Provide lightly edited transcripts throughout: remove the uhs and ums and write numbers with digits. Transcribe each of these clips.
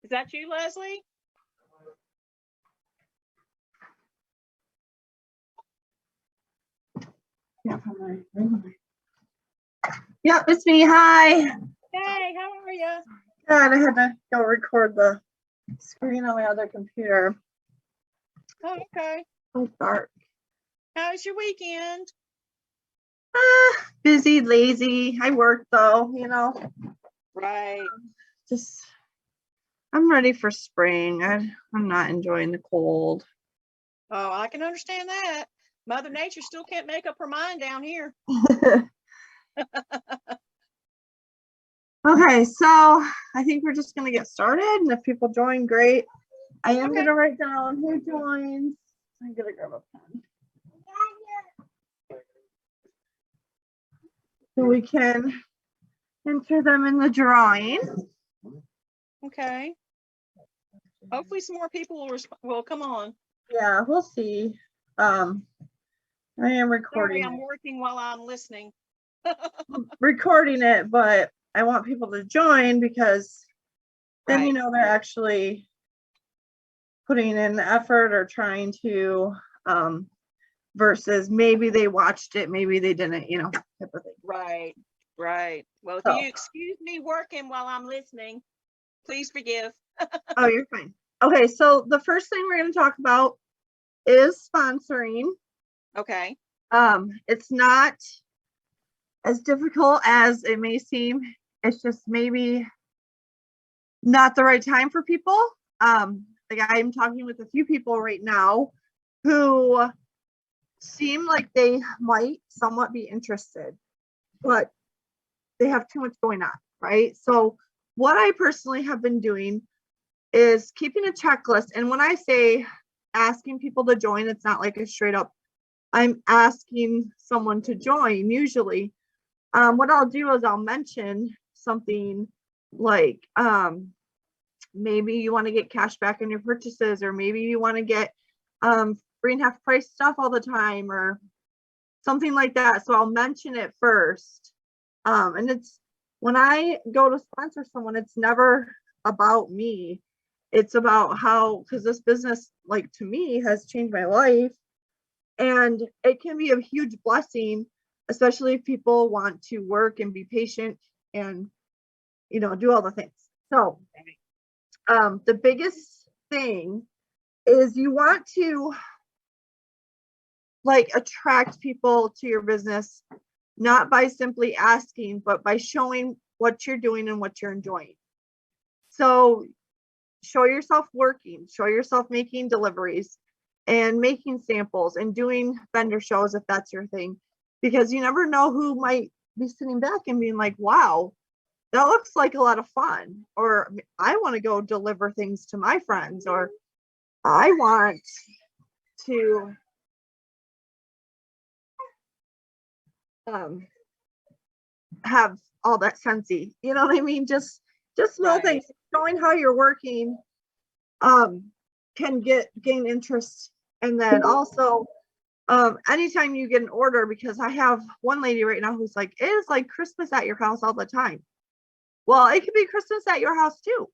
Is that you, Leslie? Yeah, it's me. Hi. Hey, how are you? God, I had to go record the screen on my other computer. Oh, okay. So dark. How's your weekend? Busy, lazy. I work though, Right. just I'm ready for spring. I'm not enjoying the cold. Oh, I can understand that. Mother Nature still can't make up her mind down here. Okay, so I think we're just gonna get started, and if people join, great. I am Okay. gonna write down who joins. I'm gonna grab a pen. So we can enter them in the drawing. Okay. Hopefully some more people will come on. Yeah, we'll see. I am recording. Sorry, I'm working while I'm listening. Recording it, but I want people to join because then Right. they're actually putting in the effort or trying to versus maybe they watched it, maybe they didn't, type of thing. Right. Right. Well, if you excuse me working while I'm listening, please forgive. Oh, you're fine. Okay, so the first thing we're going to talk about is sponsoring. Okay. It's not as difficult as it may seem. It's just maybe not the right time for people. Like I'm talking with a few people right now who seem like they might somewhat be interested, but they have too much going on, right? So what I personally have been doing is keeping a checklist. And when I say asking people to join, it's not like a straight up, I'm asking someone to join usually. What I'll do is I'll mention something like maybe you want to get cash back on your purchases, or maybe you want to get free and half price stuff all the time, or something like that. So I'll mention it first. And it's when I go to sponsor someone, it's never about me. It's about how, because this business, like to me, has changed my life. And it can be a huge blessing, especially if people want to work and be patient and, do all the things. So the biggest thing is you want to attract people to your business, not by simply asking, but by showing what you're doing and what you're enjoying. So show yourself working, show yourself making deliveries and making samples and doing vendor shows if that's your thing, because you never know who might be sitting back and being like, wow, that looks like a lot of fun, or I want to go deliver things to my friends, or I want to have all that Scentsy, you know what I mean? Just small things, showing how you're working can gain interest. And then also anytime you get an order, because I have one lady right now who's like, it is like Christmas at your house all the time. Well, it could be Christmas at your house too.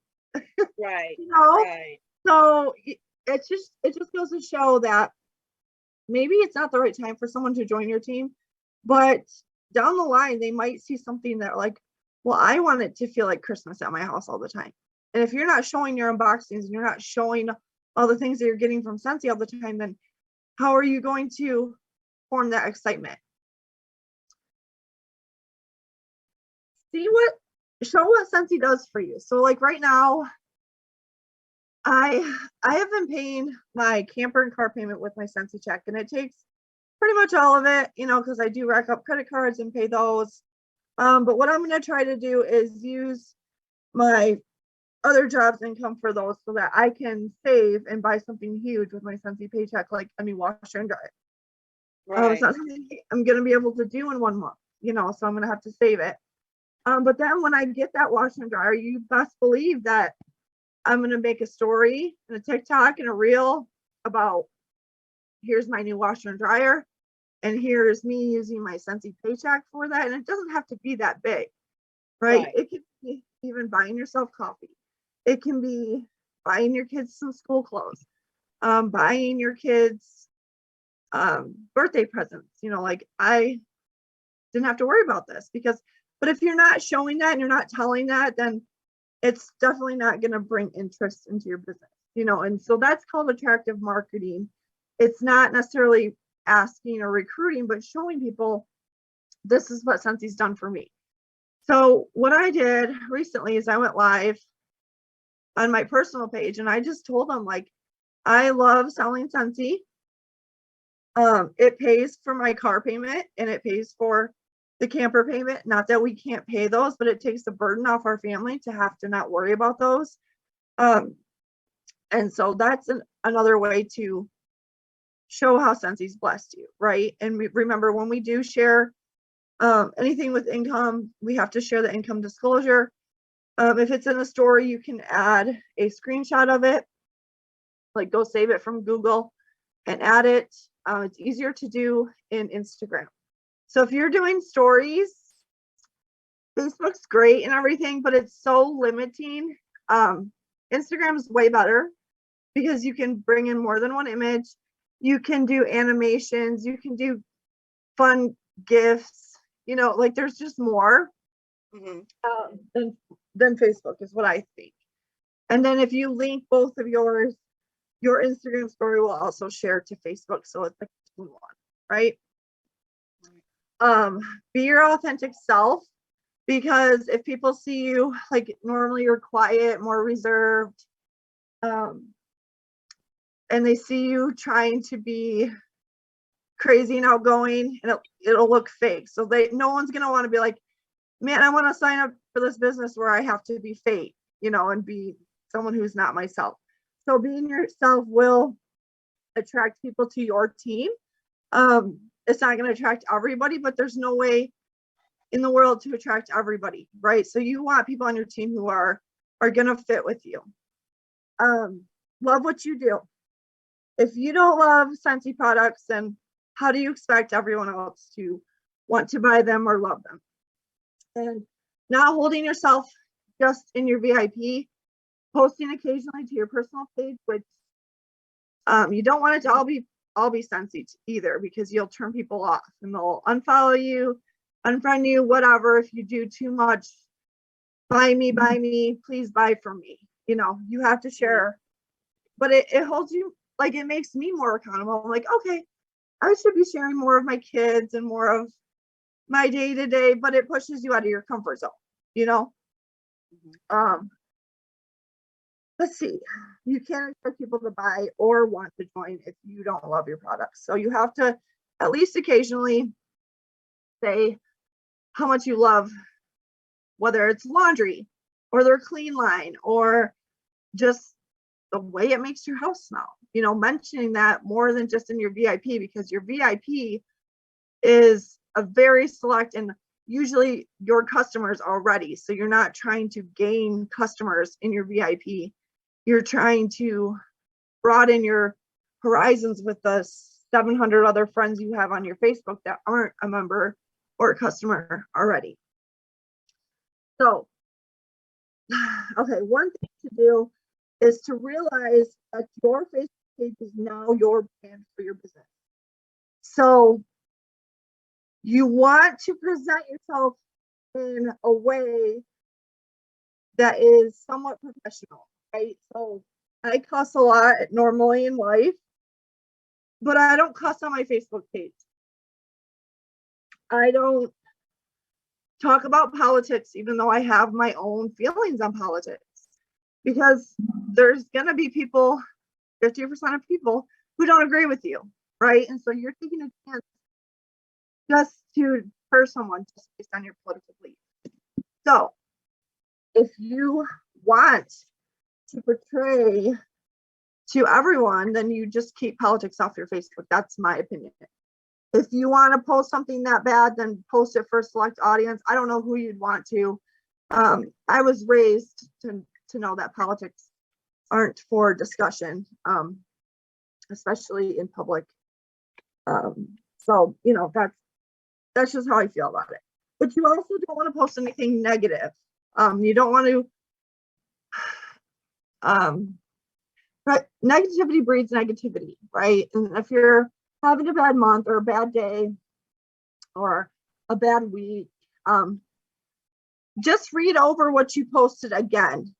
Right. Right. So it just goes to show that maybe it's not the right time for someone to join your team, but down the line they might see something that like, well, I want it to feel like Christmas at my house all the time. And if you're not showing your unboxings and you're not showing all the things that you're getting from Scentsy all the time, then how are you going to form that excitement? Show what Scentsy does for you. So like right now, I have been paying my camper and car payment with my Scentsy check, and it takes pretty much all of it, because I do rack up credit cards and pay those. But what I'm going to try to do is use my other jobs income for those so that I can save and buy something huge with my Scentsy paycheck, like a new washer and dryer. It's Right. not something I'm going to be able to do in 1 month, so I'm going to have to save it. But then when I get that washer and dryer, you best believe that I'm going to make a story and a TikTok and a reel about here's my new washer and dryer. And here's me using my Scentsy paycheck for that. And it doesn't have to be that big, right? Right. It can be even buying yourself coffee. It can be buying your kids some school clothes, buying your kids birthday presents. Like I didn't have to worry about this but if you're not showing that and you're not telling that, then it's definitely not going to bring interest into your business, and so that's called attractive marketing. It's not necessarily asking or recruiting, but showing people this is what Scentsy's done for me. So what I did recently is I went live on my personal page and I just told them, like, I love selling Scentsy. It pays for my car payment and it pays for the camper payment. Not that we can't pay those, but it takes the burden off our family to have to not worry about those. And so that's another way to show how Scentsy's blessed you, right? And remember, when we do share anything with income, we have to share the income disclosure. If it's in a story, you can add a screenshot of it, like go save it from Google and add it. It's easier to do in Instagram. So if you're doing stories, Facebook's great and everything, but it's so limiting. Instagram is way better because you can bring in more than one image. You can do animations. You can do fun GIFs. Like there's just more than Facebook is what I think. And then if you link both of yours, your Instagram story will also share to Facebook. So it's like one, right? Be your authentic self, because if people see you, like normally you're quiet, more reserved, and they see you trying to be crazy and outgoing, and it'll look fake. So no one's gonna want to be like, man, I want to sign up for this business where I have to be fake, and be someone who's not myself. So being yourself will attract people to your team. It's not going to attract everybody, but there's no way in the world to attract everybody, right? So you want people on your team who are going to fit with you. Love what you do. If you don't love Scentsy products, then how do you expect everyone else to want to buy them or love them? And not holding yourself just in your VIP, posting occasionally to your personal page, which you don't want it to all be Scentsy either, because you'll turn people off and they'll unfollow you, unfriend you, whatever. If you do too much, buy me, please buy from me. You have to share, but it holds you, like, it makes me more accountable. I'm like, okay, I should be sharing more of my kids and more of my day-to-day, but it pushes you out of your comfort zone, Let's see, you can't expect people to buy or want to join if you don't love your products. So you have to at least occasionally say how much you love, whether it's laundry or their clean line or just the way it makes your house smell, mentioning that more than just in your VIP, because your VIP is a very select and usually your customers already. So you're not trying to gain customers in your VIP. You're trying to broaden your horizons with the 700 other friends you have on your Facebook that aren't a member or a customer already. So, okay, one thing to do is to realize that your Facebook page is now your brand for your business. So you want to present yourself in a way that is somewhat professional, right? So I cuss a lot normally in life, but I don't cuss on my Facebook page. I don't talk about politics, even though I have my own feelings on politics, because there's going to be people, 50% of people who don't agree with you, right? And so you're taking a chance just to hurt someone just based on your political beliefs. So if you want to portray to everyone, then you just keep politics off your Facebook. That's my opinion. If you want to post something that bad, then post it for a select audience. I don't know who you'd want to. I was raised to know that politics aren't for discussion, especially in public. So, you know, that's just how I feel about it. But you also don't want to post anything negative. You don't want to, but negativity breeds negativity, right? And if you're having a bad month or a bad day or a bad week, just read over what you posted again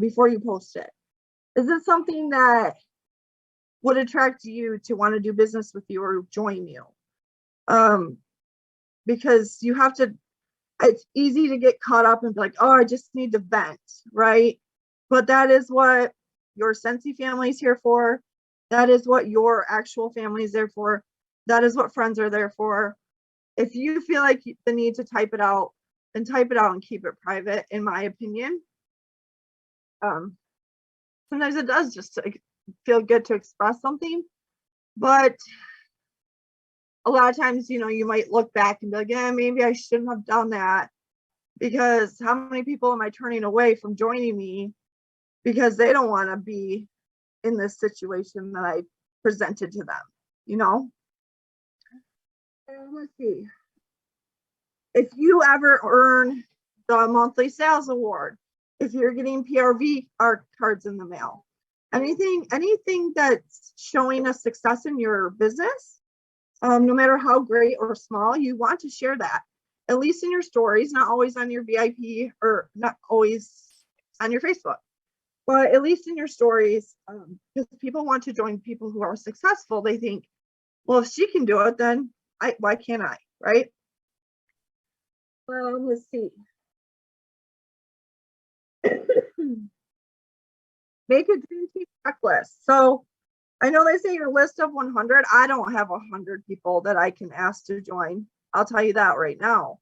before you post it. Is it something that would attract you to want to do business with you or join you? Because you have to, it's easy to get caught up and be like, oh, I just need to vent, right? But that is what your Scentsy family is here for. That is what your actual family is there for. That is what friends are there for. If you feel like the need to type it out, then type it out and keep it private, in my opinion. Sometimes it does just feel good to express something, but a lot of times, you know, you might look back and be like, yeah, maybe I shouldn't have done that, because how many people am I turning away from joining me because they don't want to be in this situation that I presented to them, you know? Let's see. If you ever earn the monthly sales award, if you're getting PRV art cards in the mail, anything that's showing a success in your business, no matter how great or small, you want to share that, at least in your stories, not always on your VIP or not always on your Facebook, but at least in your stories, because people want to join people who are successful. They think, well, if she can do it, then why can't I, right? Let's see. Make a dream team checklist. So I know they say your list of 100. I don't have 100 people that I can ask to join. I'll tell you that right now.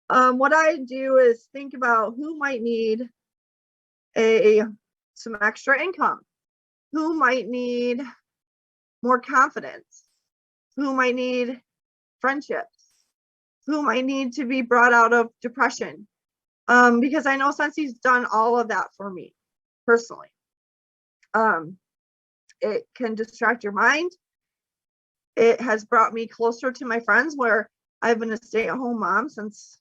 What I do is think about who might need some extra income, who might need more confidence, who might need friendships, who might need to be brought out of depression. Because I know Scentsy's done all of that for me personally. It can distract your mind. It has brought me closer to my friends, where I've been a stay-at-home mom since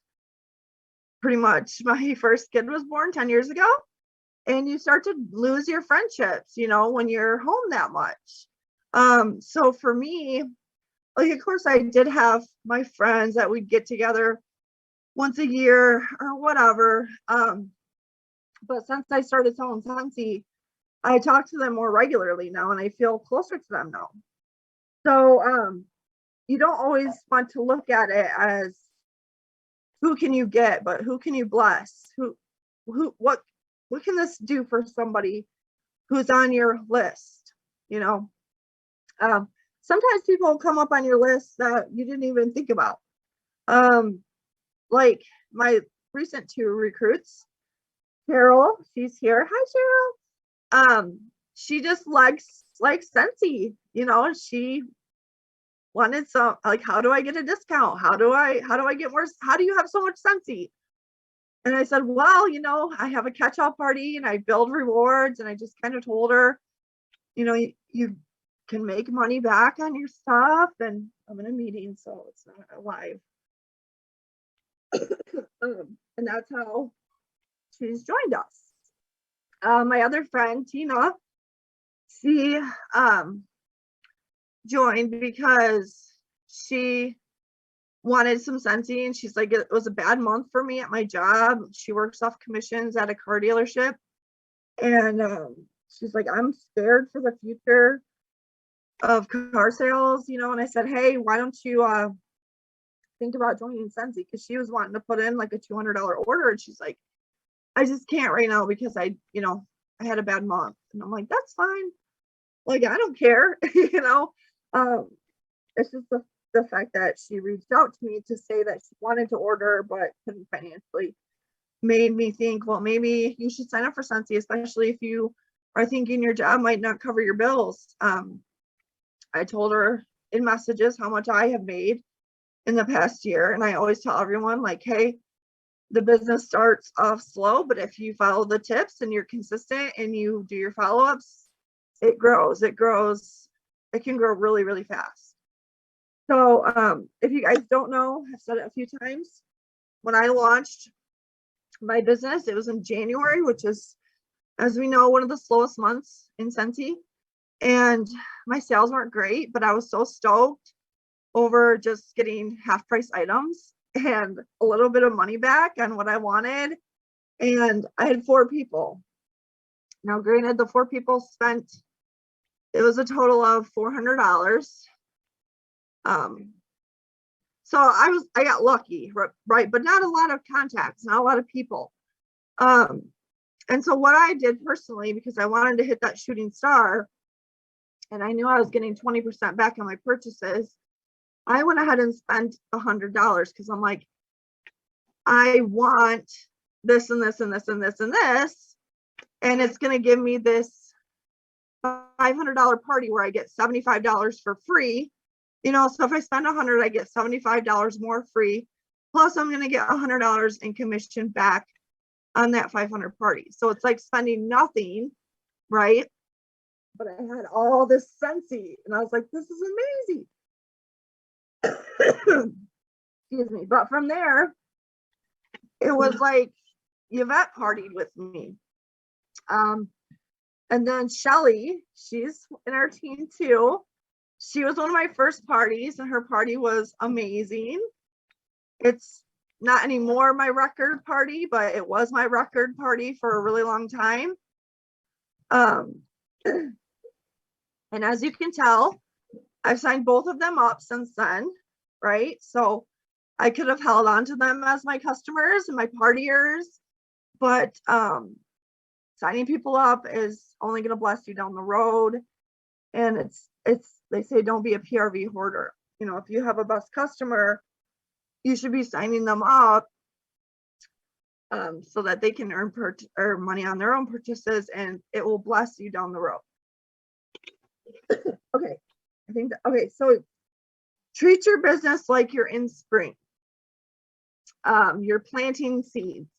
pretty much my first kid was born 10 years ago. And you start to lose your friendships, you know, when you're home that much. So for me, like, of course, I did have my friends that we'd get together once a year or whatever. But since I started selling Scentsy, I talk to them more regularly now, and I feel closer to them now. So you don't always want to look at it as who can you get, but who can you bless? What can this do for somebody who's on your list? You know, sometimes people come up on your list that you didn't even think about. Like my recent 2 recruits, Carol, she's here. Hi, Cheryl. She just likes Scentsy, you know, and she wanted some, like, how do I get a discount? How do I get more? How do you have so much Scentsy? And I said, well, you know, I have a catch-all party and I build rewards. And I just kind of told her, you know, you can make money back on your stuff. And I'm in a meeting, so it's not live. And that's how she's joined us. My other friend, Tina, she joined because she wanted some Scentsy, and she's like, it was a bad month for me at my job. She works off commissions at a car dealership, and she's like, I'm scared for the future of car sales, you know. And I said, hey, why don't you think about joining Scentsy? Because she was wanting to put in like a $200 order, and she's like, I just can't right now because I had a bad month. And I'm like, that's fine. Like, I don't care, you know. It's just the fact that she reached out to me to say that she wanted to order but couldn't financially, made me think, well, maybe you should sign up for Scentsy, especially if you are thinking your job might not cover your bills. I told her, in messages how much I have made in the past year. And I always tell everyone, like, hey, the business starts off slow, but if you follow the tips and you're consistent and you do your follow-ups, it grows. It can grow really, really fast. So if you guys don't know, I've said it a few times, when I launched my business, it was in January, which is, as we know, one of the slowest months in Scentsy. And my sales weren't great, but I was so stoked over just getting half price items and a little bit of money back on what I wanted. And I had 4 people. Now, granted, the 4 people spent, it was a total of $400. So I got lucky, right? But not a lot of contacts, not a lot of people. And so what I did personally, because I wanted to hit that shooting star, and I knew I was getting 20% back on my purchases, I went ahead and spent $100 because I'm like, I want this and this and this and this and this, and it's going to give me this $500 party where I get $75 for free. You know, so if I spend $100, I get $75 more free. Plus, I'm going to get $100 in commission back on that 500 party. So it's like spending nothing, right? But I had all this Scentsy, and I was like, this is amazing. Excuse me. But from there, it was like Yvette partied with me. And then Shelly, she's in our team too. She was one of my first parties, and her party was amazing. It's not anymore my record party, but it was my record party for a really long time. And as you can tell, I've signed both of them up since then, right? So I could have held on to them as my customers and my partiers, but signing people up is only going to bless you down the road. And it's they say don't be a PRV hoarder. You know, if you have a best customer, you should be signing them up so that they can earn money on their own purchases, and it will bless you down the road. Okay, so treat your business like you're in spring. You're planting seeds.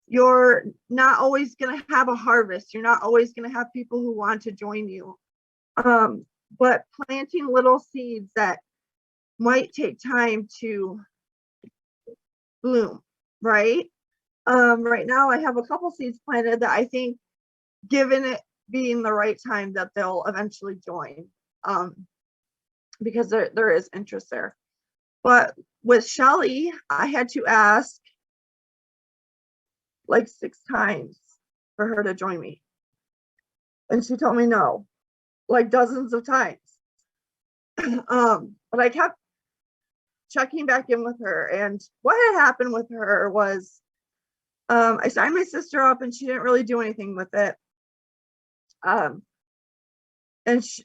You're not always going to have a harvest. You're not always going to have people who want to join you. But planting little seeds that might take time to bloom, right? Right now I have a couple seeds planted that I think, given it being the right time, that they'll eventually join, because there is interest there. But with Shelly, I had to ask like 6 times for her to join me, and she told me no, like dozens of times. But I kept checking back in with her, and what had happened with her was I signed my sister up and she didn't really do anything with it.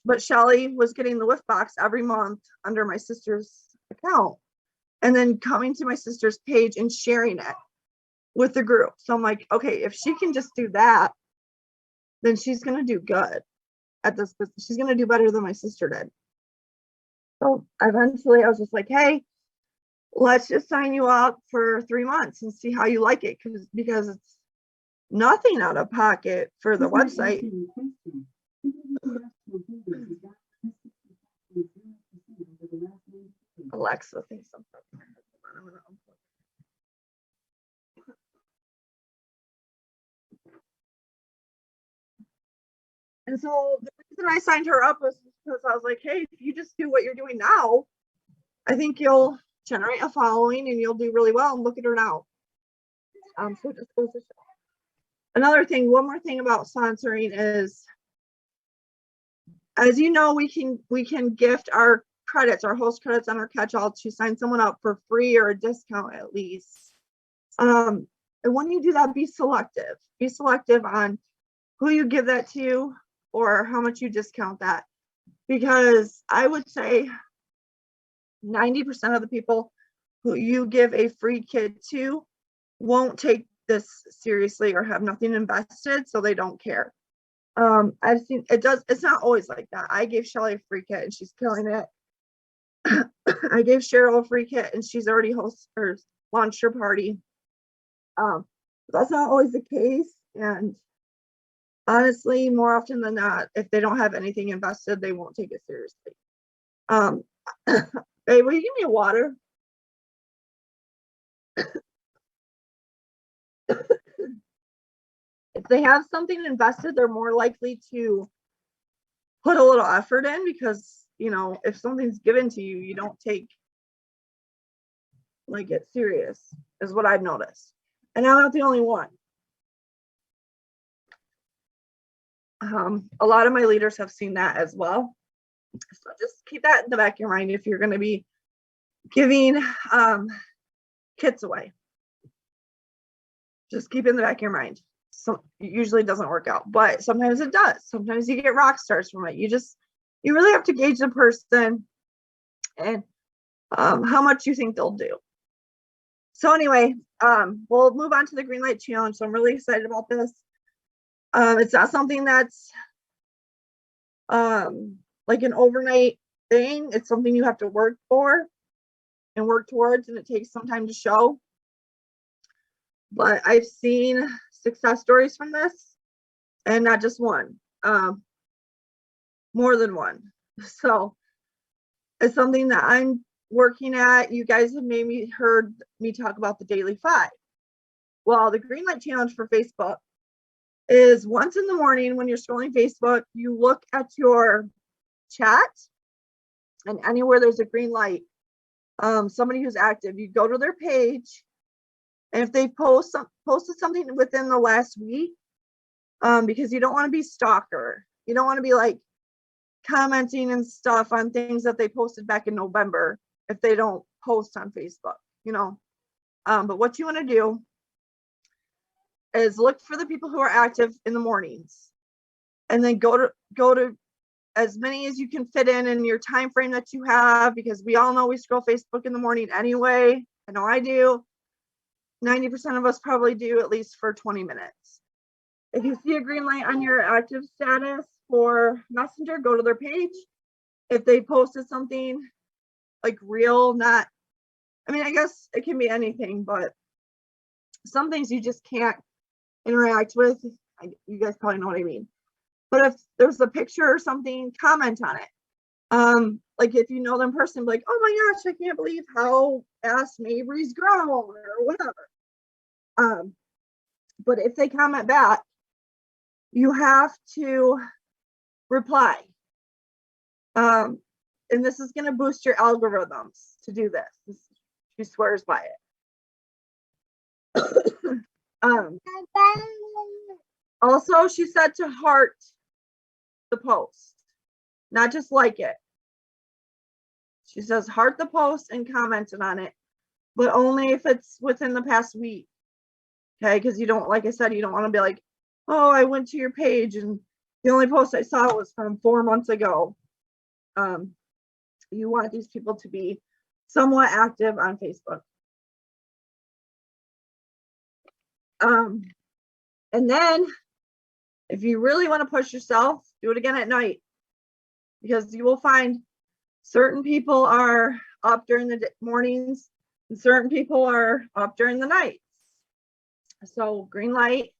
But Shelly was getting the Whiff Box every month under my sister's account, and then coming to my sister's page and sharing it with the group. So I'm like, okay, if she can just do that, then she's gonna do good at this business. She's gonna do better than my sister did. So eventually I was just like, hey, let's just sign you up for 3 months and see how you like it, because it's nothing out of pocket for the website. Alexa thinks something. And so the reason I signed her up was because I was like, hey, if you just do what you're doing now, I think you'll generate a following and you'll do really well. And look at her now. So it just goes to show. Another thing, one more thing about sponsoring is, as you know, we can gift our credits, our host credits on our catch-all to sign someone up for free or a discount at least. And when you do that, be selective. Be selective on who you give that to or how much you discount that. Because I would say 90% of the people who you give a free kit to won't take this seriously or have nothing invested, so they don't care. I've seen it's not always like that. I gave Shelly a free kit and she's killing it. I gave Cheryl a free kit and she's already launched her party. That's not always the case. And honestly, more often than not, if they don't have anything invested, they won't take it seriously. Babe, will you give me a water? If they have something invested, they're more likely to put a little effort in because, you know, if something's given to you, you don't take like it serious, is what I've noticed. And I'm not the only one. A lot of my leaders have seen that as well. So just keep that in the back of your mind if you're going to be giving kits away. Just keep it in the back of your mind. So it usually doesn't work out, but sometimes it does. Sometimes you get rock stars from it. You really have to gauge the person and how much you think they'll do. So anyway, we'll move on to the Green Light Challenge. So I'm really excited about this. It's not something that's like an overnight thing. It's something you have to work for and work towards, and it takes some time to show. But I've seen success stories from this, and not just one, more than one. So it's something that I'm working at. You guys have maybe heard me talk about the Daily 5. Well, the Green Light Challenge for Facebook is once in the morning when you're scrolling Facebook, you look at your chat, and anywhere there's a green light, somebody who's active, you go to their page, and if they posted something within the last week, because you don't want to be stalker, you don't want to be like commenting and stuff on things that they posted back in November if they don't post on Facebook, you know. But what you want to do is look for the people who are active in the mornings, and then go to as many as you can fit in your time frame that you have, because we all know we scroll Facebook in the morning anyway. I know I do. 90% of us probably do, at least for 20 minutes. If you see a green light on your active status for Messenger, go to their page. If they posted something like real, not, I mean, I guess it can be anything, but some things you just can't interact with. You guys probably know what I mean. But if there's a picture or something, comment on it. Like if you know them personally, like, oh my gosh, I can't believe how fast Mabry's grown or whatever. But if they comment back, you have to reply. And this is going to boost your algorithms to do this. She swears by it. Also, she said to heart the post, not just like it. She says heart the post and commented on it, but only if it's within the past week. Okay, because you don't, like I said, you don't want to be like, oh, I went to your page and the only post I saw was from 4 months ago. You want these people to be somewhat active on Facebook. And then if you really want to push yourself, do it again at night, because you will find certain people are up during the mornings and certain people are up during the nights. So green light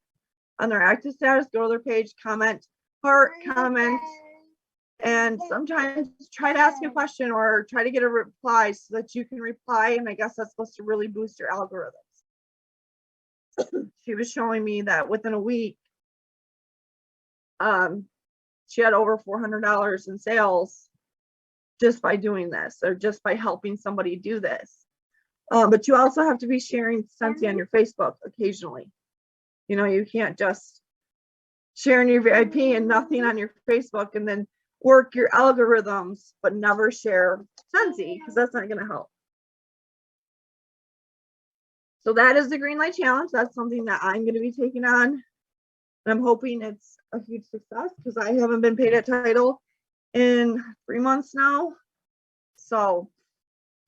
on their active status, go to their page, comment, heart, comment, and sometimes try to ask a question or try to get a reply so that you can reply. And I guess that's supposed to really boost your algorithms. She was showing me that within a week, she had over $400 in sales just by doing this, or just by helping somebody do this. But you also have to be sharing Scentsy on your Facebook occasionally. You know, you can't just share in your VIP and nothing on your Facebook and then work your algorithms but never share Scentsy, because that's not going to help. So that is the Green Light Challenge. That's something that I'm going to be taking on. And I'm hoping it's a huge success, because I haven't been paid at Title in 3 months now. So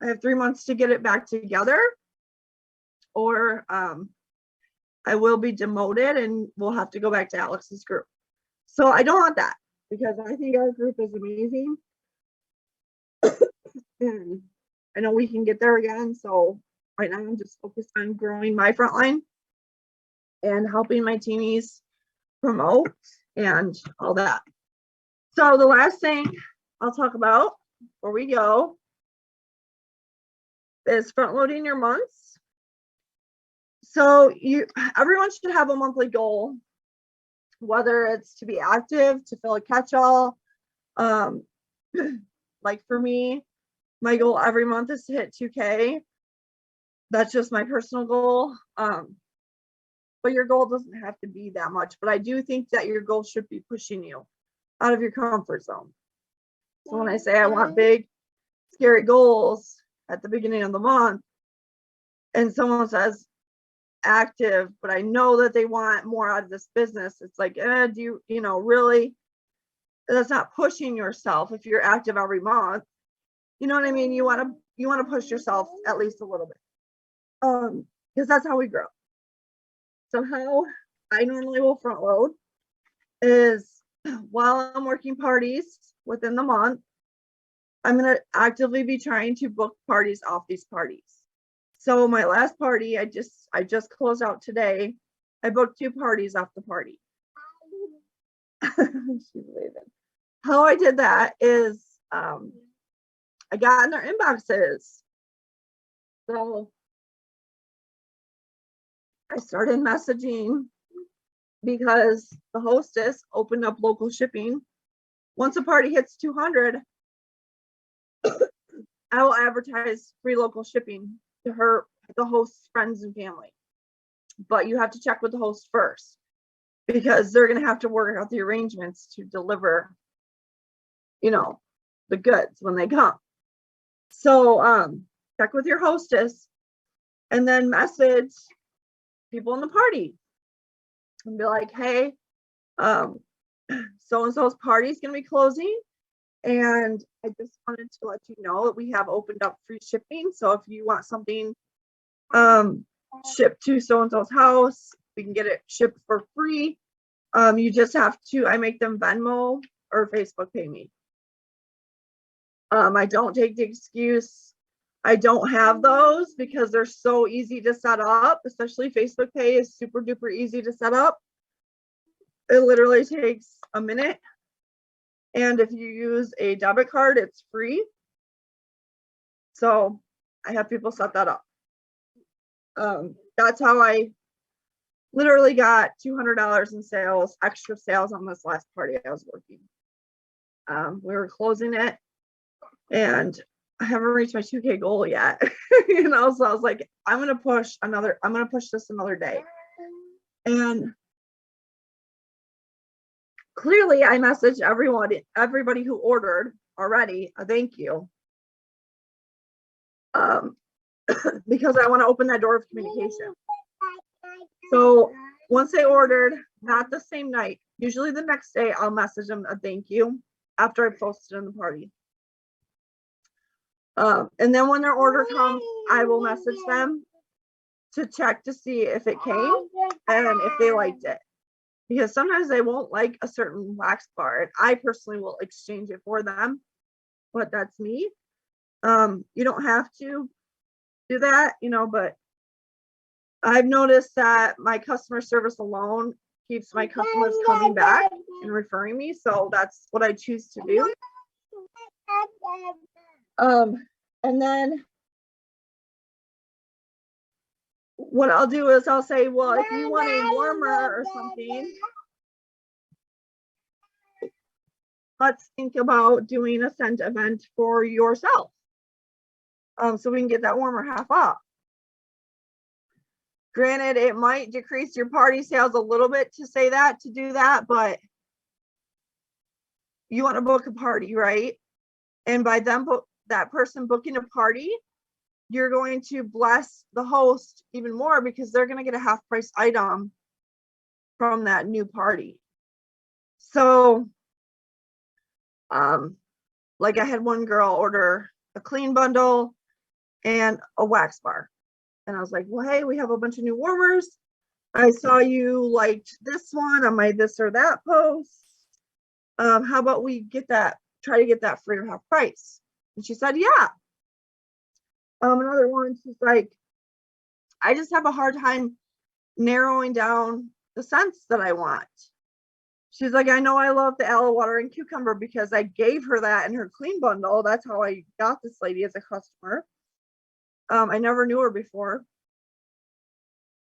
I have 3 months to get it back together, or I will be demoted and we'll have to go back to Alex's group. So I don't want that, because I think our group is amazing. and I know we can get there again. So right now I'm just focused on growing my front line and helping my teamies promote and all that. So the last thing I'll talk about before we go is front loading your months. So everyone should have a monthly goal, whether it's to be active, to fill a catch-all. Like for me, my goal every month is to hit 2K. That's just my personal goal. But your goal doesn't have to be that much. But I do think that your goal should be pushing you out of your comfort zone. So when I say I want big, scary goals at the beginning of the month, and someone says active, but I know that they want more out of this business, it's like, do you know, really? That's not pushing yourself if you're active every month. You know what I mean? You want to push yourself at least a little bit. Because that's how we grow. So how I normally will front load is while I'm working parties within the month, I'm going to actively be trying to book parties off these parties. So my last party, I just closed out today. I booked 2 parties off the party. She's leaving. How I did that is I got in their inboxes. So I started messaging because the hostess opened up local shipping. Once a party hits 200, I will advertise free local shipping to the host's friends and family. But you have to check with the host first because they're going to have to work out the arrangements to deliver, you know, the goods when they come. So check with your hostess and then message people in the party and be like, hey, so-and-so's party is going to be closing. And I just wanted to let you know that we have opened up free shipping. So if you want something shipped to so-and-so's house, we can get it shipped for free. You just have to, I make them Venmo or Facebook pay me. I don't take the excuse I don't have those because they're so easy to set up, especially Facebook Pay is super duper easy to set up. It literally takes a minute. And if you use a debit card, it's free. So I have people set that up. That's how I literally got $200 in sales, extra sales on this last party I was working. We were closing it and I haven't reached my 2K goal yet. You know, so I was like, I'm gonna push this another day. And clearly I messaged everybody who ordered already a thank you. Because I want to open that door of communication. So once they ordered, not the same night, usually the next day, I'll message them a thank you after I posted in the party. And then when their order comes, I will message them to check to see if it came and if they liked it. Because sometimes they won't like a certain wax bar, and I personally will exchange it for them, but that's me. You don't have to do that, you know, but I've noticed that my customer service alone keeps my customers coming back and referring me, so that's what I choose to do. And then what I'll do is I'll say, well, if you want a warmer or something, let's think about doing a scent event for yourself. So we can get that warmer half off. Granted, it might decrease your party sales a little bit to do that, but you want to book a party, right? And by them, that person booking a party, you're going to bless the host even more because they're going to get a half price item from that new party. So, like I had one girl order a clean bundle and a wax bar. And I was like, well, hey, we have a bunch of new warmers. I saw you liked this one on my this or that post. How about we try to get that free or half price? And she said, yeah. Another one, she's like, I just have a hard time narrowing down the scents that I want. She's like, I know I love the aloe water and cucumber because I gave her that in her clean bundle. That's how I got this lady as a customer. I never knew her before,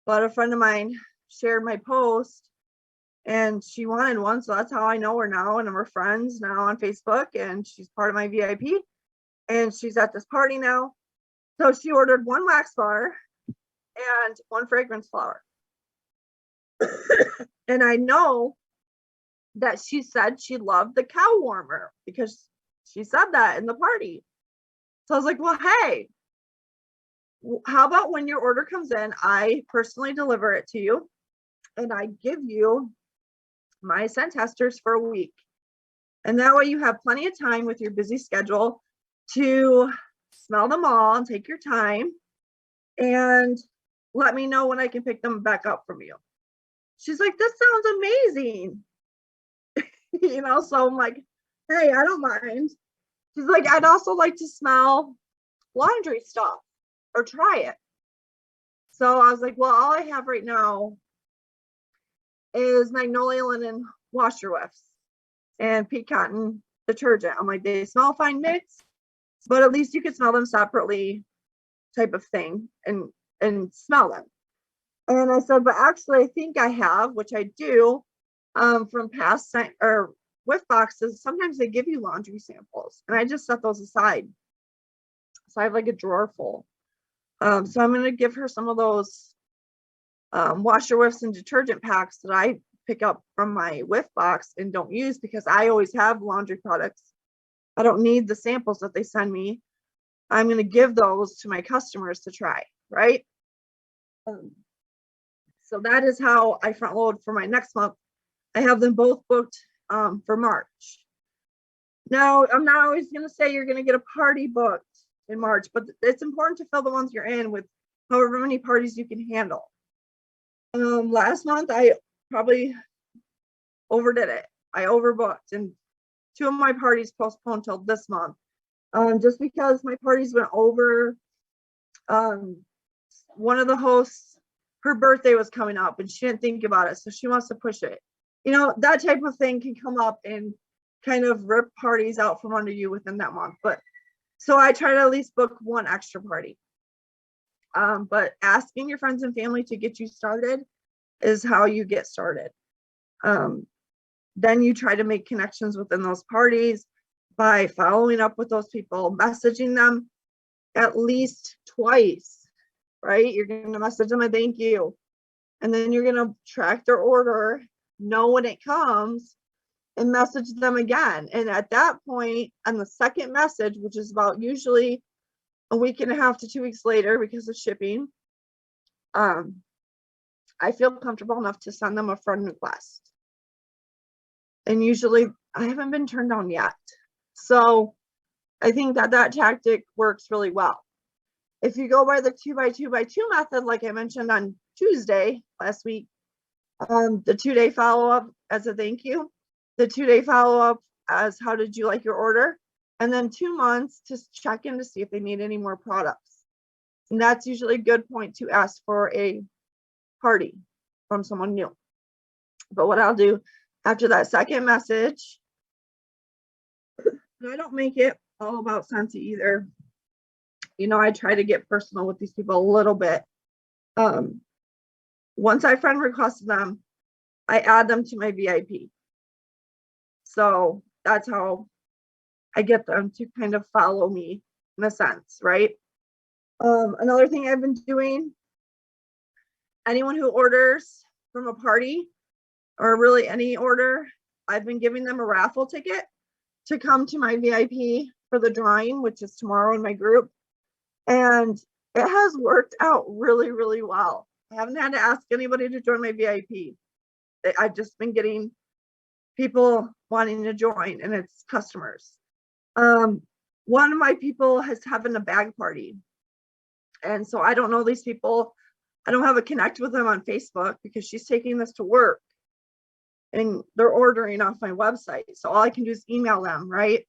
but a friend of mine shared my post and she wanted one. So that's how I know her now. And we're friends now on Facebook, and she's part of my VIP, and she's at this party now. So she ordered one wax bar and one fragrance flower. And I know that she said she loved the cow warmer because she said that in the party. So I was like, well, hey, how about when your order comes in, I personally deliver it to you and I give you my scent testers for a week. And that way you have plenty of time with your busy schedule to smell them all and take your time and let me know when I can pick them back up from you. She's like, this sounds amazing. So I'm like, hey, I don't mind. She's like, I'd also like to smell laundry stuff or try it. So I was like, well, all I have right now is Magnolia Linen washer whiffs and Pea Cotton detergent. I'm like, they smell fine mixed, but at least you could smell them separately type of thing and smell them. And I said, but actually I think I have, which I do, from past or whiff boxes. Sometimes they give you laundry samples and I just set those aside. So I have like a drawer full. So I'm going to give her some of those washer whiffs and detergent packs that I pick up from my whiff box and don't use because I always have laundry products. I don't need the samples that they send me. I'm going to give those to my customers to try, right? So that is how I front load for my next month. I have them both booked for March. Now, I'm not always going to say you're going to get a party booked in March, but it's important to fill the ones you're in with however many parties you can handle. Last month, I probably overdid it. I overbooked, and 2 of my parties postponed till this month. Just because my parties went over. One of the hosts, her birthday was coming up and she didn't think about it, so she wants to push it. That type of thing can come up and kind of rip parties out from under you within that month. But so I try to at least book one extra party. But asking your friends and family to get you started is how you get started. Then you try to make connections within those parties by following up with those people, messaging them at least twice, right? You're going to message them a thank you. And then you're going to track their order, know when it comes, and message them again. And at that point, on the second message, which is about usually a week and a half to 2 weeks later because of shipping, I feel comfortable enough to send them a friend request. And usually I haven't been turned down yet. So I think that tactic works really well. If you go by the 2x2x2 method, like I mentioned on Tuesday last week, the 2-day follow-up as a thank you, the 2-day follow-up as how did you like your order, and then 2 months to check in to see if they need any more products. And that's usually a good point to ask for a party from someone new. But what I'll do after that second message, I don't make it all about Scentsy either. I try to get personal with these people a little bit. Once I friend requested them, I add them to my VIP. So that's how I get them to kind of follow me in a sense, right? Another thing I've been doing, anyone who orders from a party or really any order, I've been giving them a raffle ticket to come to my VIP for the drawing, which is tomorrow in my group. And it has worked out really, really well. I haven't had to ask anybody to join my VIP. I've just been getting people wanting to join, and it's customers. One of my people is having a bag party. And so I don't know these people. I don't have a connect with them on Facebook because she's taking this to work and they're ordering off my website. So all I can do is email them, right?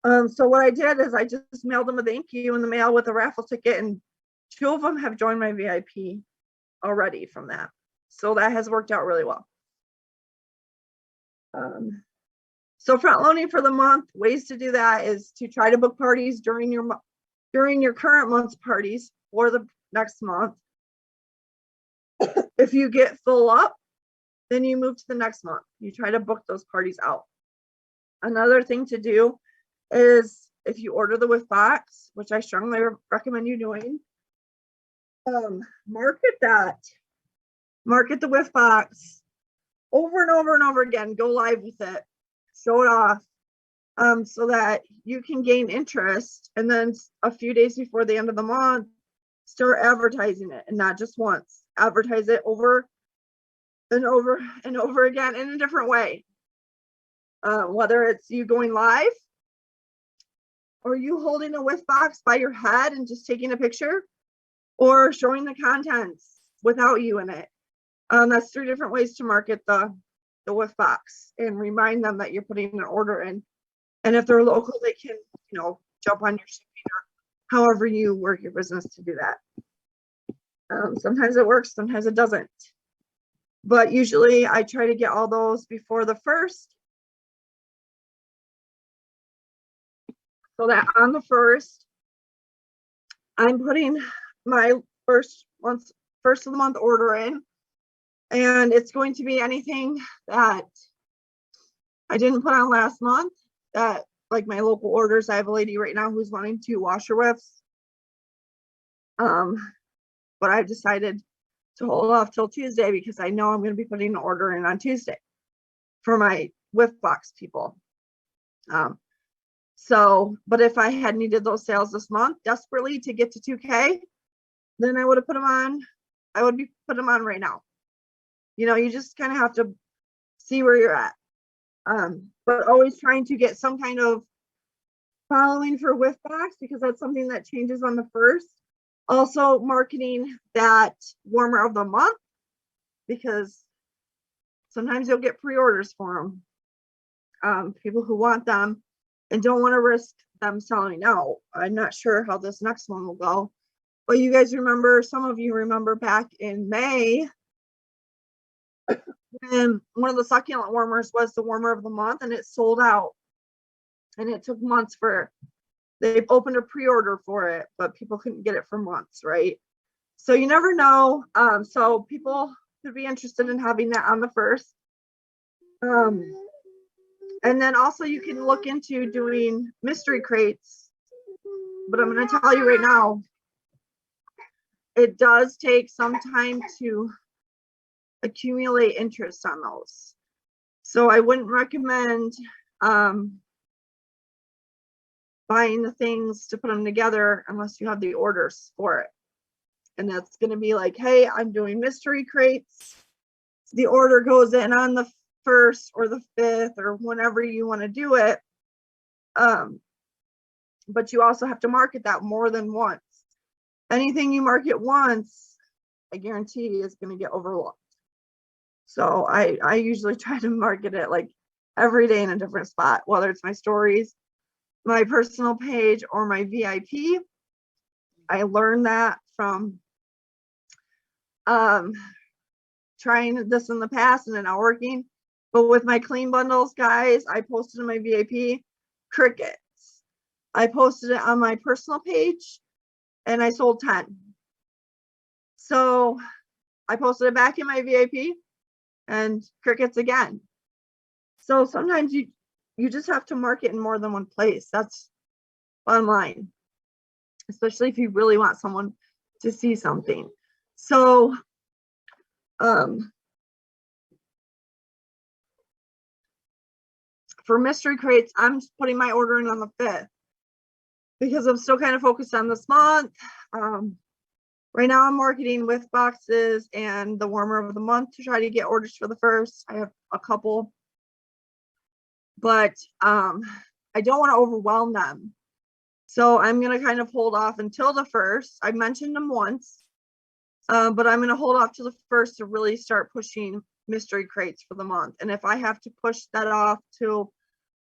So what I did is I just mailed them a thank you in the mail with a raffle ticket, and 2 of them have joined my VIP already from that. So that has worked out really well. So front loading for the month, ways to do that is to try to book parties during your current month's parties or the next month. If you get full up, then you move to the next month. You try to book those parties out. Another thing to do is if you order the Whiff Box, which I strongly recommend you doing, market the Whiff Box over and over and over again. Go live with it, show it off, so that you can gain interest, and then a few days before the end of the month, start advertising it, and not just once. Advertise it over and over and over again in a different way. Whether it's you going live or you holding a Whiff Box by your head and just taking a picture, or showing the contents without you in it. That's 3 different ways to market the Whiff Box and remind them that you're putting an order in. And if they're local, they can, jump on your shipping or however you work your business to do that. Sometimes it works, sometimes it doesn't. But usually I try to get all those before the 1st. So that on the 1st, I'm putting my first of the month order in. And it's going to be anything that I didn't put on last month, that like my local orders. I have a lady right now who's wanting 2 washer whiffs. But I've decided to hold off till Tuesday because I know I'm going to be putting an order in on Tuesday for my Whiff Box people. But if I had needed those sales this month desperately to get to 2K, then I would have put them on. I would be putting them on right now. You just kind of have to see where you're at. But always trying to get some kind of following for Whiff Box, because that's something that changes on the 1st. Also marketing that warmer of the month, because sometimes you'll get pre-orders for them. People who want them and don't want to risk them selling out. I'm not sure how this next one will go, but you guys remember, some of you remember back in May, and one of the succulent warmers was the warmer of the month, and it sold out, and it took months they've opened a pre-order for it, but people couldn't get it for months, right? So you never know. So people could be interested in having that on the 1st. And then also you can look into doing mystery crates, but I'm going to tell you right now, it does take some time to accumulate interest on those. So I wouldn't recommend buying the things to put them together unless you have the orders for it. And that's going to be like, hey, I'm doing mystery crates. The order goes in on the 1st or the 5th or whenever you want to do it. But you also have to market that more than once. Anything you market once, I guarantee is going to get overlooked. So I usually try to market it like every day in a different spot, whether it's my stories, my personal page, or my VIP. I learned that from trying this in the past and then not working. But with my clean bundles, guys, I posted in my VIP, crickets. I posted it on my personal page and I sold 10. So I posted it back in my VIP and crickets again. So sometimes you just have to market in more than one place. That's online, especially if you really want someone to see something. So for mystery crates, I'm putting my order in on the 5th because I'm still kind of focused on this month. Right now I'm marketing Whiff Boxes and the warmer of the month to try to get orders for the 1st. I have a couple, but I don't want to overwhelm them. So I'm going to kind of hold off until the 1st. I mentioned them once, but I'm going to hold off to the 1st to really start pushing mystery crates for the month. And if I have to push that off till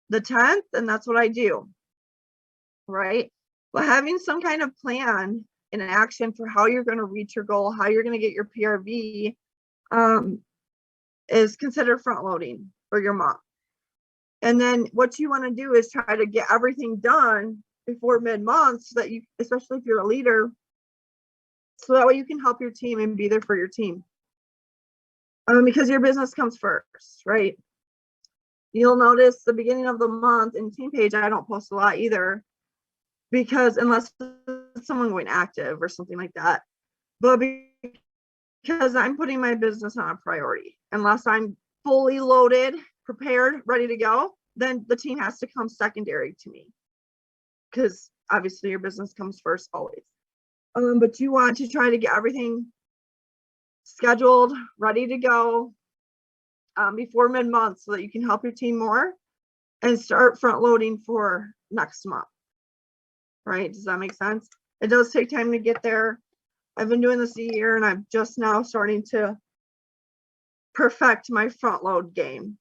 the 10th, then that's what I do. right? But having some kind of plan and action for how you're going to reach your goal, how you're going to get your PRV, is considered front loading for your month. And then what you want to do is try to get everything done before mid-month so that you, especially if you're a leader, so that way you can help your team and be there for your team. Because your business comes first, right? You'll notice the beginning of the month in Team Page, I don't post a lot either, because unless it's someone going active or something like that, but because I'm putting my business on a priority. Unless I'm fully loaded, prepared, ready to go, then the team has to come secondary to me, because obviously your business comes first always. But you want to try to get everything scheduled, ready to go before mid-month so that you can help your team more and start front loading for next month. Right? Does that make sense? It does take time to get there. I've been doing this a year and I'm just now starting to perfect my front load game.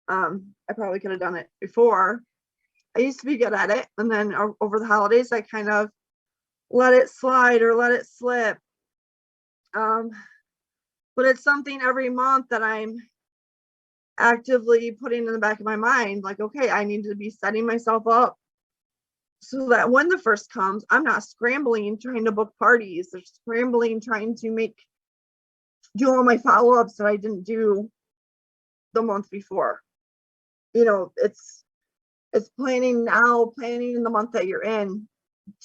I probably could have done it before. I used to be good at it, and then over the holidays I kind of let it slide or let it slip. But it's something every month that I'm actively putting in the back of my mind, like, okay, I need to be setting myself up so that when the first comes, I'm not scrambling trying to book parties or scrambling trying to do all my follow-ups that I didn't do the month before. You know, it's planning now, planning in the month that you're in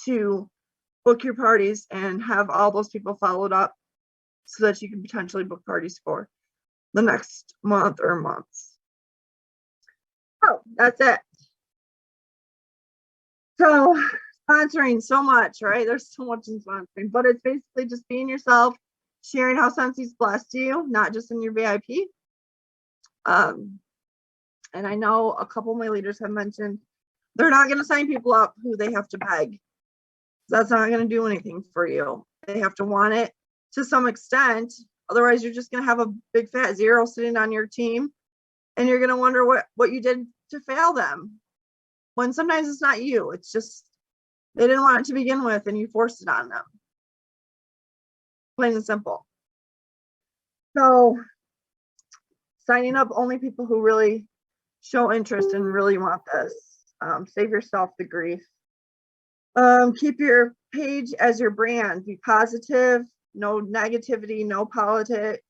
to book your parties and have all those people followed up so that you can potentially book parties for the next month or months. Oh, that's it. So sponsoring so much, right? There's so much in sponsoring, but it's basically just being yourself, sharing how Scentsy's blessed you, not just in your VIP. And I know a couple of my leaders have mentioned they're not going to sign people up who they have to beg. That's not going to do anything for you. They have to want it to some extent. Otherwise, you're just going to have a big fat zero sitting on your team, and you're going to wonder what you did to fail them. When sometimes it's not you, it's just they didn't want it to begin with and you forced it on them. Plain and simple. So signing up only people who really show interest and really want this. Save yourself the grief. Keep your page as your brand. Be positive, no negativity, no politics.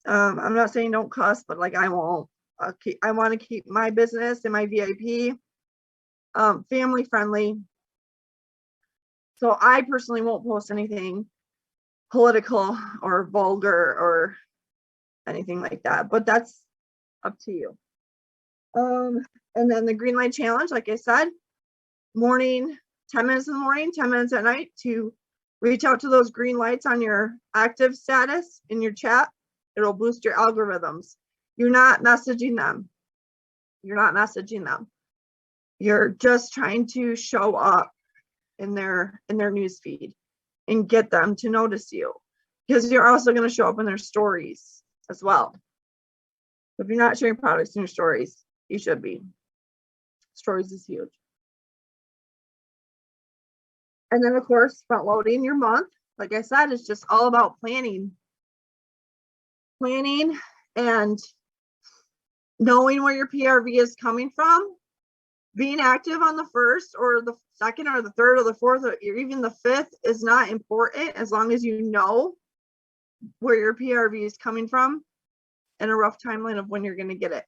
I'm not saying don't cuss, but like I won't. I want to keep my business and my VIP family friendly. So I personally won't post anything political or vulgar or anything like that, but that's up to you. And then the green light challenge, like I said, morning, 10 minutes in the morning, 10 minutes at night to reach out to those green lights on your active status in your chat. It'll boost your algorithms. You're not messaging them. You're just trying to show up in their news feed and get them to notice you, because you're also going to show up in their stories as well. If you're not sharing products in your stories, you should be. Stories is huge. And then of course, front loading your month. Like I said, it's just all about planning and knowing where your PRV is coming from. Being active on the 1st or the 2nd or the 3rd or the 4th or even the 5th is not important, as long as you know where your PRV is coming from and a rough timeline of when you're going to get it.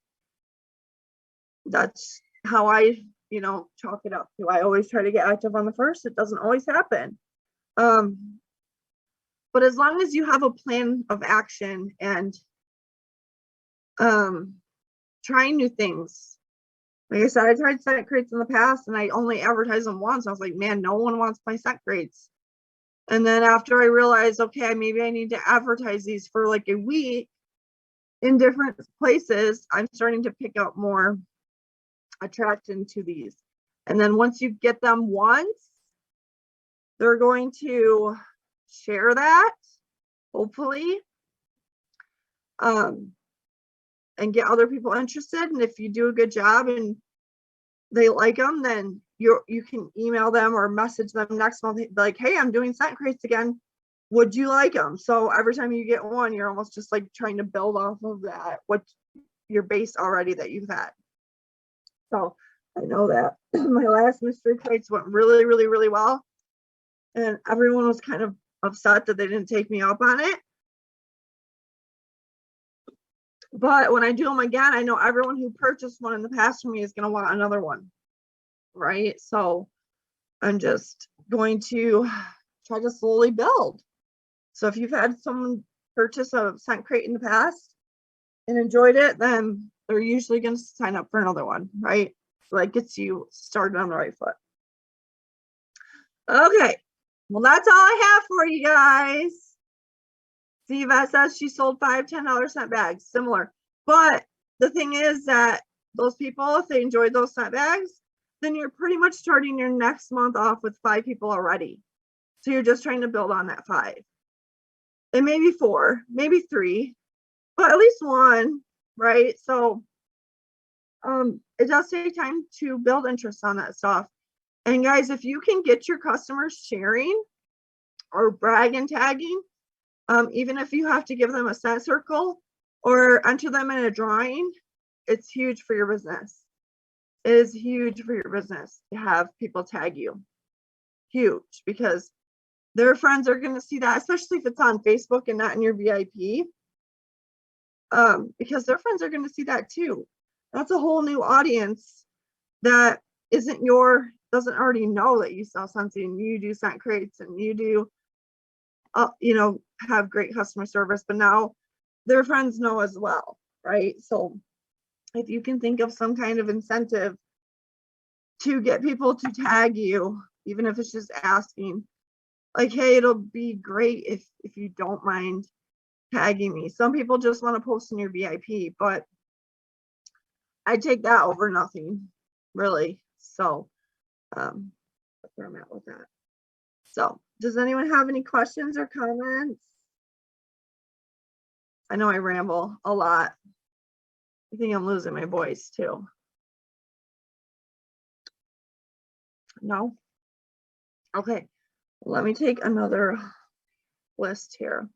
That's how I, chalk it up to. I always try to get active on the 1st. It doesn't always happen. But as long as you have a plan of action and trying new things. Like I said, I tried scent crates in the past and I only advertised them once. I was like, man, no one wants my scent crates. And then after I realized, okay, maybe I need to advertise these for like a week in different places, I'm starting to pick up more attraction to these. And then once you get them once, they're going to share that, hopefully, and get other people interested. And if you do a good job and they like them, then you can email them or message them next month, like, hey, I'm doing scent crates again. Would you like them? So every time you get one, you're almost just like trying to build off of that, what your base already that you've had. So I know that my last mystery crates went really, really, really well. And everyone was kind of upset that they didn't take me up on it. But when I do them again, I know everyone who purchased one in the past from me is going to want another one. Right? So I'm just going to try to slowly build. So if you've had someone purchase a scent crate in the past and enjoyed it, then they're usually going to sign up for another one, right? So that gets you started on the right foot. Okay, well, that's all I have for you guys. See, Yvette says she sold 5 $10 scent bags, similar. But the thing is that those people, if they enjoyed those scent bags, then you're pretty much starting your next month off with 5 people already. So you're just trying to build on that 5. And maybe 4, maybe 3, but at least 1, right? So it does take time to build interest on that stuff. And guys, if you can get your customers sharing or brag and tagging, even if you have to give them a scent circle or enter them in a drawing, it's huge for your business. It is huge for your business to have people tag you. Huge, because their friends are going to see that, especially if it's on Facebook and not in your VIP, because their friends are going to see that too. That's a whole new audience that doesn't already know that you sell something, and you do scent crates and you do, have great customer service, but now their friends know as well, right? So if you can think of some kind of incentive to get people to tag you, even if it's just asking, like, hey, it'll be great if you don't mind tagging me. Some people just want to post in your VIP, but I take that over nothing, really. So that's where I'm at with that. So does anyone have any questions or comments? I know I ramble a lot. I think I'm losing my voice too. No? Okay, let me take another list here.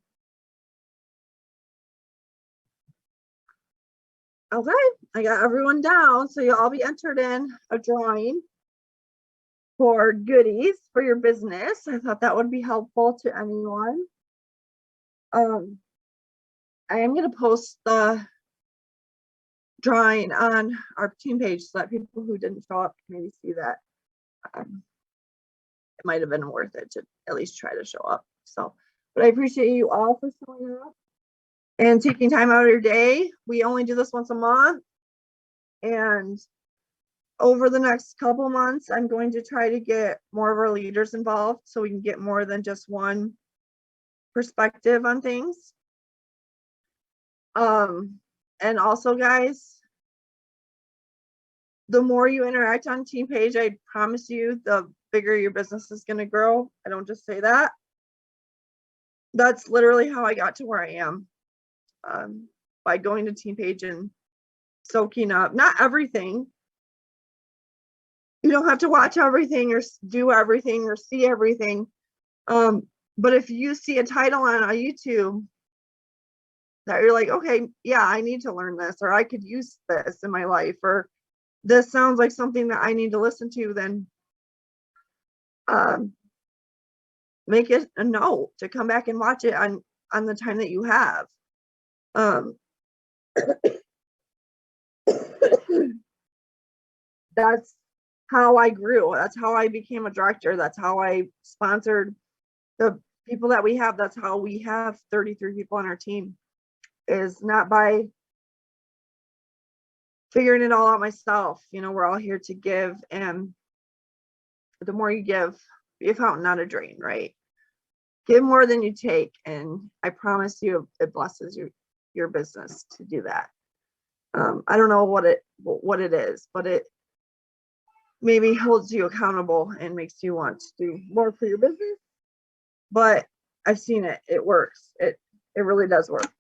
Okay, I got everyone down, so you'll all be entered in a drawing for goodies for your business. I thought that would be helpful to anyone. I am going to post the drawing on our team page so that people who didn't show up can maybe see that. It might have been worth it to at least try to show up. So, but I appreciate you all for showing up and taking time out of your day. We only do this once a month, and over the next couple months, I'm going to try to get more of our leaders involved so we can get more than just one perspective on things. And also, guys, the more you interact on team page, I promise you, the bigger your business is going to grow. I don't just say that. That's literally how I got to where I am, by going to team page and soaking up, not everything. You don't have to watch everything or do everything or see everything. But if you see a title on a YouTube that you're like, okay, yeah, I need to learn this, or I could use this in my life, or this sounds like something that I need to listen to, then make it a note to come back and watch it on the time that you have. That's how I grew. That's how I became a director. That's how I sponsored the people that we have. That's how we have 33 people on our team, is not by figuring it all out myself. We're all here to give, and the more you give, be a fountain, not a drain, right? Give more than you take, and I promise you it blesses your business to do that. I don't know what it is, but it maybe holds you accountable and makes you want to do more for your business. But I've seen it. It works. It really does work.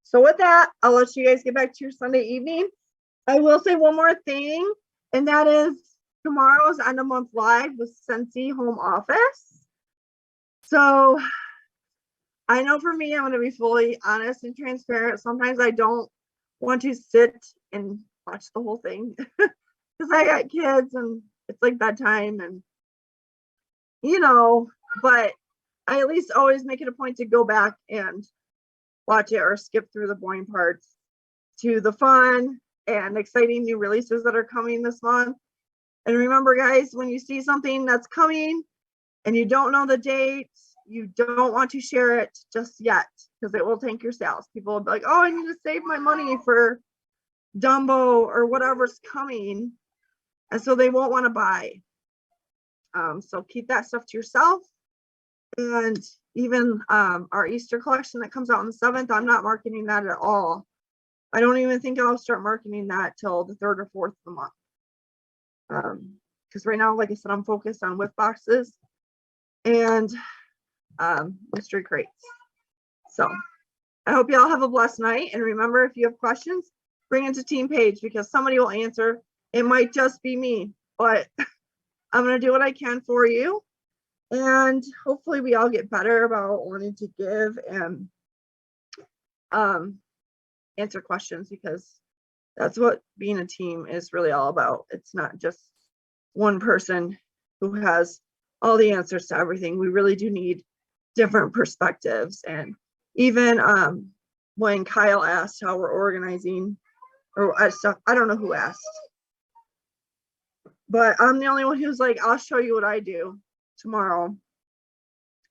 So with that, I'll let you guys get back to your Sunday evening. I will say one more thing, and that is, tomorrow's end of month live with Scentsy Home Office. So I know for me, I'm going to be fully honest and transparent. Sometimes I don't want to sit and watch the whole thing because I got kids and it's like bedtime and, but I at least always make it a point to go back and watch it or skip through the boring parts to the fun and exciting new releases that are coming this month. And remember, guys, when you see something that's coming and you don't know the date, you don't want to share it just yet because it will tank your sales. People will be like, oh, I need to save my money for Dumbo or whatever's coming. And so they won't want to buy. So keep that stuff to yourself. And even our Easter collection that comes out on the 7th, I'm not marketing that at all. I don't even think I'll start marketing that till the 3rd or 4th of the month. Because right now, like I said, I'm focused on whip boxes and mystery crates. So I hope you all have a blessed night. And remember, if you have questions, bring it to Team Page because somebody will answer. It might just be me, but I'm going to do what I can for you. And hopefully we all get better about wanting to give and answer questions because that's what being a team is really all about. It's not just one person who has all the answers to everything. We really do need different perspectives. And even when Kyle asked how we're organizing or stuff, I don't know who asked, but I'm the only one who's like, I'll show you what I do tomorrow.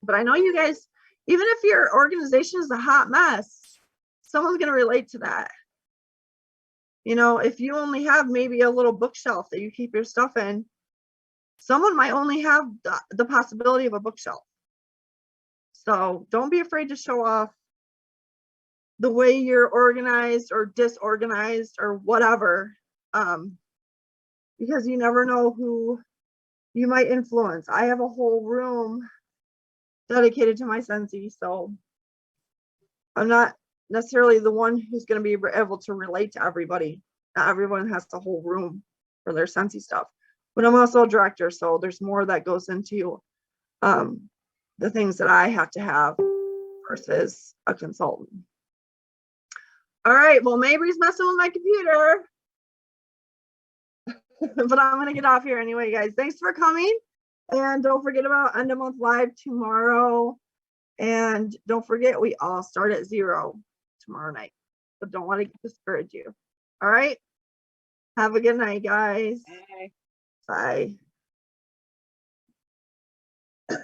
But I know you guys, even if your organization is a hot mess, someone's going to relate to that. If you only have maybe a little bookshelf that you keep your stuff in, someone might only have the possibility of a bookshelf. So don't be afraid to show off the way you're organized or disorganized or whatever, because you never know who you might influence. I have a whole room dedicated to my Scentsy, so I'm not necessarily the one who's going to be able to relate to everybody. Not everyone has the whole room for their Scentsy stuff, but I'm also a director, so there's more that goes into the things that I have to have versus a consultant. All right, well, Mabry's messing with my computer, but I'm going to get off here anyway, guys. Thanks for coming, and don't forget about End of Month Live tomorrow. And don't forget, we all start at 0 tomorrow night. So don't want to discourage you. All right. Have a good night, guys. Bye. Bye.